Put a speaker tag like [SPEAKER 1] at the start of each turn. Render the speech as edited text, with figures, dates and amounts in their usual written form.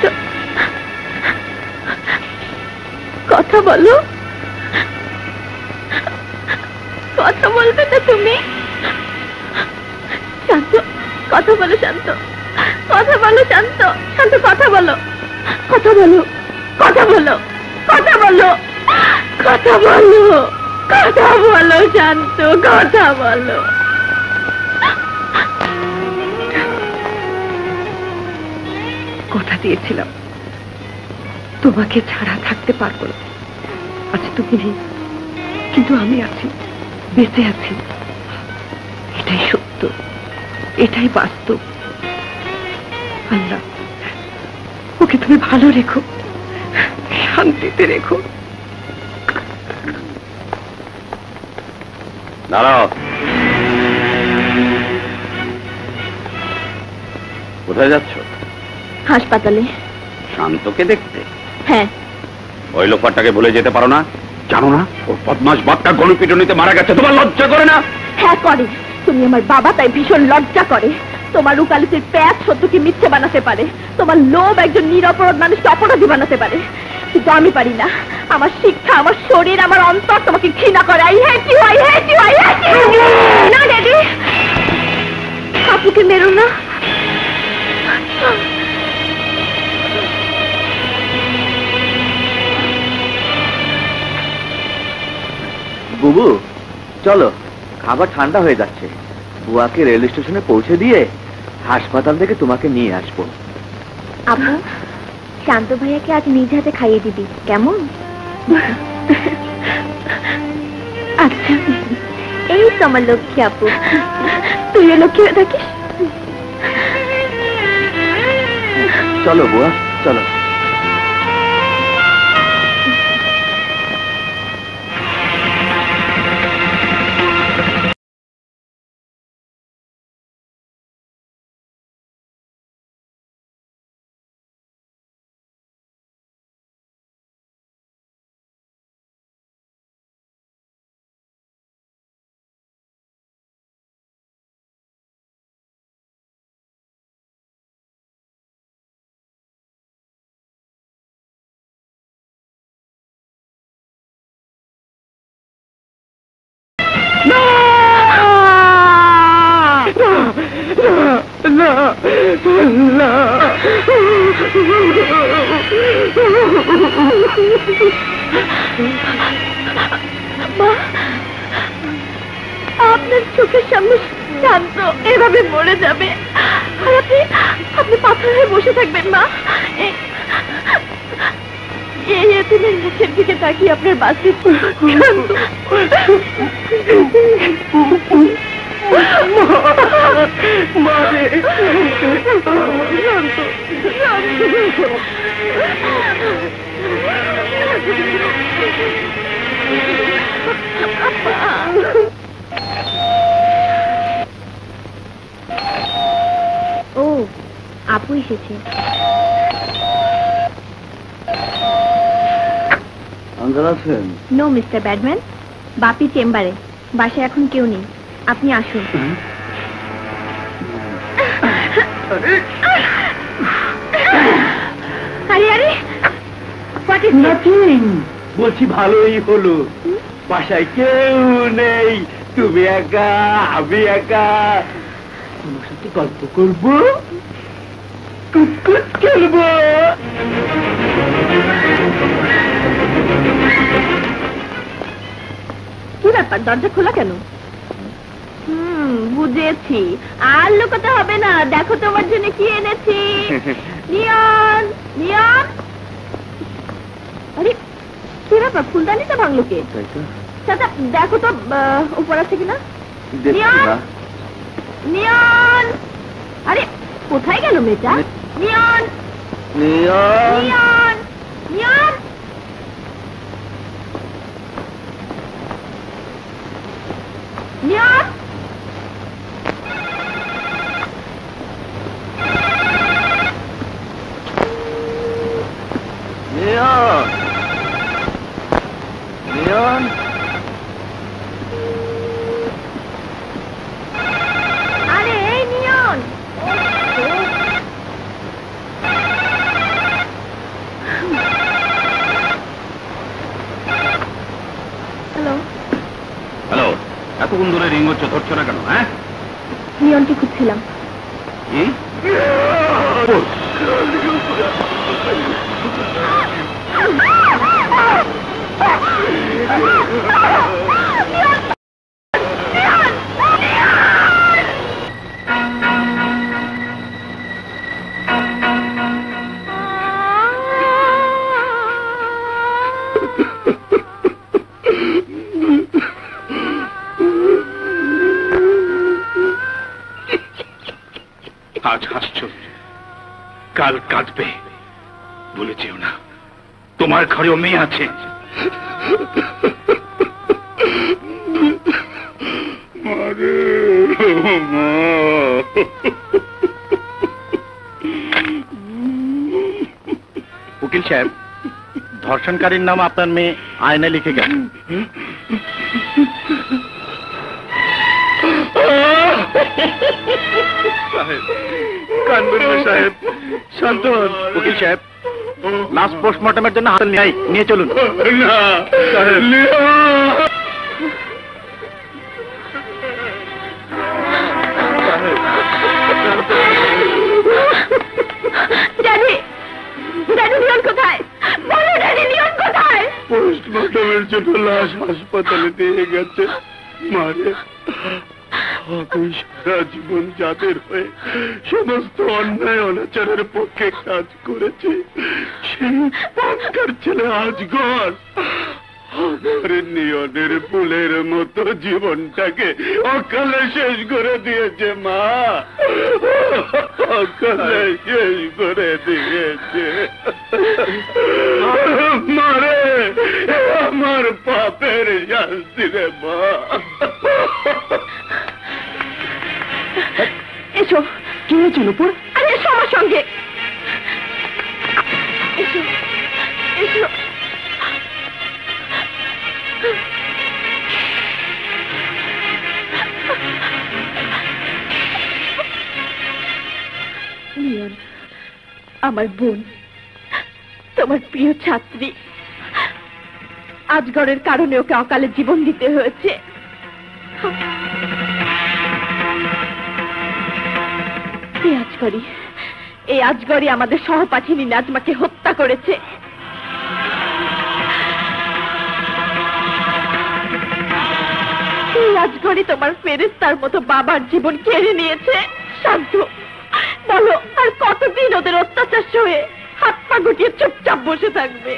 [SPEAKER 1] শান্ত, কথা বলো। কথা বলবে না তুমি? শান্ত, কথা বলো। শান্ত, কথা বলো। শান্ত, শান্ত, কথা বলো। কথা বলো, কথা বলো, কথা বলো, কথা বলো, কথা বলো। শান্ত, কথা বলো। কথা দিয়েছিলাম তোমাকে ছাড়া থাকতে পারবো না। আচ্ছা তুমি নেই, কিন্তু আমি আছি, বেঁচে আছি। এটাই সত্য, এটাই বাস্তব। আল্লাহ ওকে তুমি ভালো রেখো, শান্তিতে রেখো।
[SPEAKER 2] দাঁড়াও। কোথায় যাচ্ছ?
[SPEAKER 1] হাসপাতালে।
[SPEAKER 2] শান্তকে দেখতে?
[SPEAKER 1] হ্যাঁ।
[SPEAKER 2] ওই লোকটাকে ভুলে যেতে পারো না? জানো না ওর বদমাস বাপটা গণপিটুনিতে মারা গেছে? তোমার লজ্জা করে না?
[SPEAKER 1] হ্যাঁ করে। তুমি আমার বাবা, তাই ভীষণ লজ্জা করে। তোমার উকালতির প্যাচ সত্যকে মিথ্যে বানাতে পারে, তোমার লোভ একজন নিরপরাধ মানুষকে অপরাধী বানাতে পারে, কিন্তু আমি পারি না। আমার শিক্ষা, আমার শরীর, আমার অন্তর তোমাকে ঘৃণা করে। I hate you, I hate you, I hate you. না ড্যাডি, আপুকে মেরো না।
[SPEAKER 3] বুবু চলো, খাবার ঠান্ডা হয়ে যাচ্ছে। বুয়াকে রেল স্টেশনে পৌঁছে দিয়ে হাসপাতাল থেকে তোমাকে নিয়ে আসবো।
[SPEAKER 1] আপু, শান্ত ভাইয়াকে আজ নিজ হাতে খাইয়ে দিবি, কেমন? আচ্ছা। এই তো আমার লক্ষ্মী আপু। তুইও লক্ষ্মী হয়ে থাকিস।
[SPEAKER 3] চলো বুয়া, চলো।
[SPEAKER 1] আপনার চোখের সামনে শান্ত এভাবে মরে যাবে, আর আপনি পাথর হয়ে বসে থাকবেন। মা, এই এতিমের মুখের দিকে তাকিয়ে আপনার বাঁচতে ও আপু এসেছে। নো মিস্টার ব্যাডম্যান, বাপি চেম্বারে, বাসায় এখন কেউ নেই, আপনি আসুন। আরে আরে,
[SPEAKER 3] বলছি ভালোই হলো, বাসায় কেউ নেই, তুমি একা, আমি একা, তোমার সাথে গল্প করবো, কুতকুত খেলবো।
[SPEAKER 1] কি ব্যাপার, দরজা খোলা কেন? বুঝেছি, আর লুকাতে হবে না, দেখো তোমার জন্য কি এনেছি। নিয়ন নিয়ন। আরে কি ব্যাপার, ফুলদানিটা ভাঙলো কে? দেখো তো উপর আছে কিনা। নিয়ন নিয়ন, আরে কোথায় গেল মেয়েটা? নিয়ন নিয়ন নিয়ন। নিয়ন,
[SPEAKER 3] নিয়ন, নিয়ন,
[SPEAKER 1] আরে এই নিয়ন।
[SPEAKER 2] এতক্ষণ ধরে রিং হচ্ছে, ধরছো না কেন? হ্যাঁ,
[SPEAKER 1] নিয়নকে খুঁজছিলাম।
[SPEAKER 2] কি? আজ হাসছো, কাল কাঁদবে, ভুলে যেও না তোমার ঘরেও মেয়ে আছে।
[SPEAKER 3] উকিল সাহেব, ধর্ষণকারীর নাম আপনার মেয়ে আয়না লিখে গেছে। কানবেন না সাহেব, শান্ত হন। উকিল সাহেব, লাশ পোস্টমর্টমের জন্য হাসপাতাল নিয়ে চলুন।
[SPEAKER 2] না সাহেব,
[SPEAKER 1] ড্যাডি, ড্যাডি নিয়ন কোথায়? বলো ড্যাডি, নিয়ন কোথায়?
[SPEAKER 2] পোস্টমর্টমের জন্য লাশ হাসপাতালে দিয়ে গেছে। মারে আমি সারা জীবন যাদের হয়ে সমস্ত অন্যায় অনাচারের পক্ষে কাজ করেছি, সেই পক্ষের ছেলে আজগর আমার নিয়নের ফুলের মতো জীবনটাকে অকালে শেষ করে দিয়েছে। মা, অকালে শেষ করে দিয়েছে। মারে, আমার পাপের শাস্তি রে মা।
[SPEAKER 1] এসো।
[SPEAKER 3] কি হয়েছে নুপুর?
[SPEAKER 1] আরে এসো আমার সঙ্গে, এসো এসো। নিয়ন আমার বোন, তোমার প্রিয় ছাত্রী। আজগরের কারণে ওকে অকালে জীবন দিতে হয়েছে। এই আজগরই আমাদের সহপাঠিনী নাজমাকে হত্যা করেছে। এই আজগরই তোমার ফেরেশতার মতো বাবার জীবন কেড়ে নিয়েছে। শান্ত, বলো আর কতদিন ওদের অত্যাচার সয়ে হাত পা গুটিয়ে চুপচাপ বসে থাকবে?